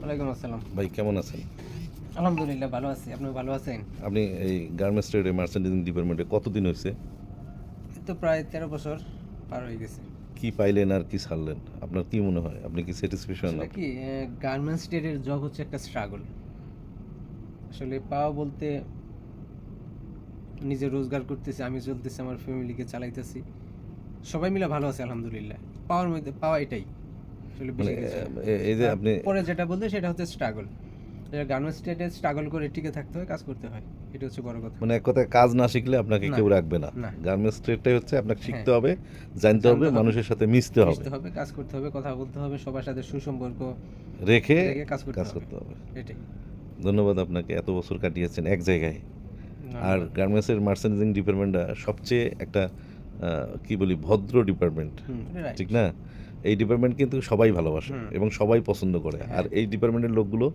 ওয়ালাইকুম আসসালাম। ভাই কেমন আছেন? আলহামদুলিল্লাহ ভালো আছি। আপনি ভালো আছেন? আপনি এই গার্মেন্টস ট্রেডে মার্চেন্ডিজিং ডিপার্টমেন্টে কতদিন হয়েছে? এই তো প্রায় 13 বছর পার হয়ে গেছে। কি পাইলেন আর কি ছাড়লেন? আপনার কি মনে হয়? আপনি কি স্যাটিসফ্যাকশন? আসলে কি গার্মেন্টস ট্রেডের জব হচ্ছে একটা স্ট্রাগল। আসলে পাওয়া বলতে নিজে রোজগার করতেছি, আমি চলতেছি, আমার ফ্যামিলিকে চালাইতেছি। সবাই মিলে ভালো আছে আলহামদুলিল্লাহ। পাওয়ার মধ্যে পাওয়া এটাই। আসলে মানে বেশি কিছু না। এই যে আপনি তারপরে যেটা বলতে সেটা হচ্ছে স্ট্রাগল। গার্মেন্টস ট্রেডে স্ট্রাগল করে টিকে থাকতে হয়, কাজ করতে হয়। এটা হচ্ছে বড় কথা। মানে এক কথায় কাজ না শিখলে আপনাকে না, কেউ রাখবে না। না। গার্মেন্টস ট্রেডটাই হচ্ছে আপনাকে হ্যাঁ, শিখতে হবে, জানতে হবে, জানতে হবে, মানুষের সাথে মিশতে হবে, মিশতে হবে, কাজ করতে হবে, কথা বলতে হবে, সবার সাথে সুসম্পর্ক রেখে রেখে কাজ করতে কাজ হবে। করতে হবে। এটাই। ধন্যবাদ আপনাকে, এত বছর কাটিয়েছেন এক জায়গায়। আর ধন্যবাদ। গার্মেন্টসের মার্চেন্ডিজিং ডিপার্টমেন্টটা সবচেয়ে একটা কি বলি ভদ্র ডিপার্টমেন্ট, রাইট। ঠিক না? এই ডিপার্টমেন্ট কিন্তু সবাই ভালোবাসে হুম। এবং সবাই পছন্দ করে। আর হ্যাঁ। এই ডিপার্টমেন্টের লোকগুলো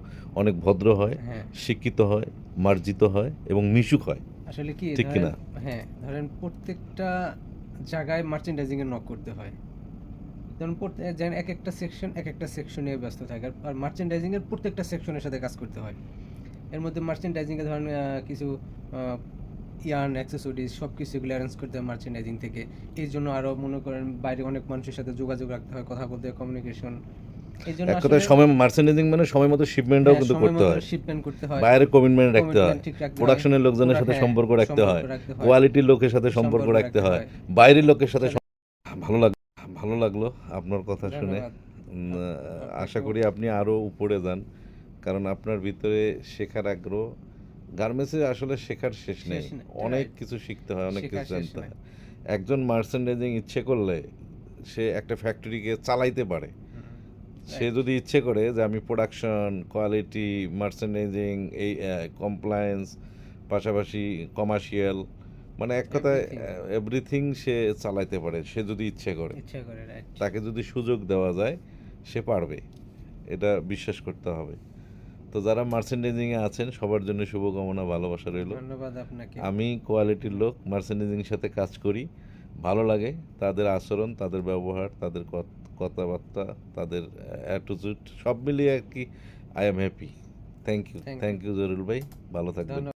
অনেক ভদ্র হয়, হ্যাঁ। শিক্ষিত হয়, মার্জিত হয় এবং মিশুক হয়, আসলে কি ঠিক ধরেন, কিনা? হ্যাঁ, ধরেন প্রত্যেকটা জায়গায় মার্চেন্ডাইজিং এর নক করতে হয়। যেমন যেমন একেকটা সেকশন একেকটা সেকশন নিয়ে ব্যস্ত থাকে। আর মার্চেন্ডাইজিং এর প্রত্যেকটা সেকশনের সাথে কাজ করতে হয়। এর মধ্যে মার্চেন্ডাইজিং এ ধরেন কিছু ইয়ার্ন, অ্যাক্সেসরিজ সবকিছু এগুলো অ্যারেঞ্জ করতে হয় মার্চেন্ডাইজিং থেকে। এই জন্য আরো মনে করেন বাইরে অনেক মানুষের সাথে যোগাযোগ রাখতে হয়, কথা বলতে হয়, কমিউনিকেশন। এই জন্য এক আসলে কথায় সময় মার্চেন্ডিজিং মানে সময় মতো শিপমেন্টটাও হ্যাঁ, কিন্তু সময় করতে মতো হয়, শিপমেন্ট করতে হয়, বাইরে কমিটমেন্ট রাখতে হয়, কমিটমেন্ট ঠিক রাখতে হয়, প্রোডাকশনের লোকজনের সাথে হ্যাঁ, সম্পর্ক রাখতে সম্পর্ক হয়, রাখতে হয়, কোয়ালিটির লোকের সাথে সম্পর্ক রাখতে হয়, বাইরের লোকের সাথে ভালো লাগলো, ভালো লাগলো আপনার কথা শুনে। ধন্যবাদ। আশা আপনাকেও। করি আপনি আরও উপরে যান, কারণ আপনার ভিতরে শেখার আগ্রহ। গার্মেন্টসে আসলে শেখার শেষ নেই, শেষ নেই, অনেক রাইট। কিছু শিখতে হয়, অনেক শেখার কিছু শেষ জানতে নাই। হয়। একজন মার্চেন্ডাইজিং ইচ্ছে করলে সে একটা ফ্যাক্টরিকে চালাইতে পারে। সে রাইট। যদি ইচ্ছে করে যে আমি প্রোডাকশন, কোয়ালিটি, মার্চেন্ডাইজিং, এই কমপ্লায়েন্স, পাশাপাশি কমার্শিয়াল, মানে এক কথায় এভরিথিং এভরিথিং সে চালাইতে পারে সে যদি ইচ্ছে করে। ইচ্ছা করে, রাইট। তাকে যদি সুযোগ দেওয়া যায় সে পারবে, এটা বিশ্বাস করতে হবে। তো যারা মার্চেন্ডাইজিংয়ে আছেন সবার জন্য শুভকামনা, ভালোবাসা রইল। ধন্যবাদ আপনাকে। আমি কোয়ালিটির লোক, মার্চেন্ডাইজিংয়ের সাথে কাজ করি, ভালো লাগে তাদের আচরণ, তাদের ব্যবহার, তাদের কথাবার্তা, তাদের অ্যাটিটিউড সব মিলিয়ে আর কি। I am happy. Thank you, thank you. Thank you Jarul ভাই, ভালো থাকবেন। ধন্যবাদ।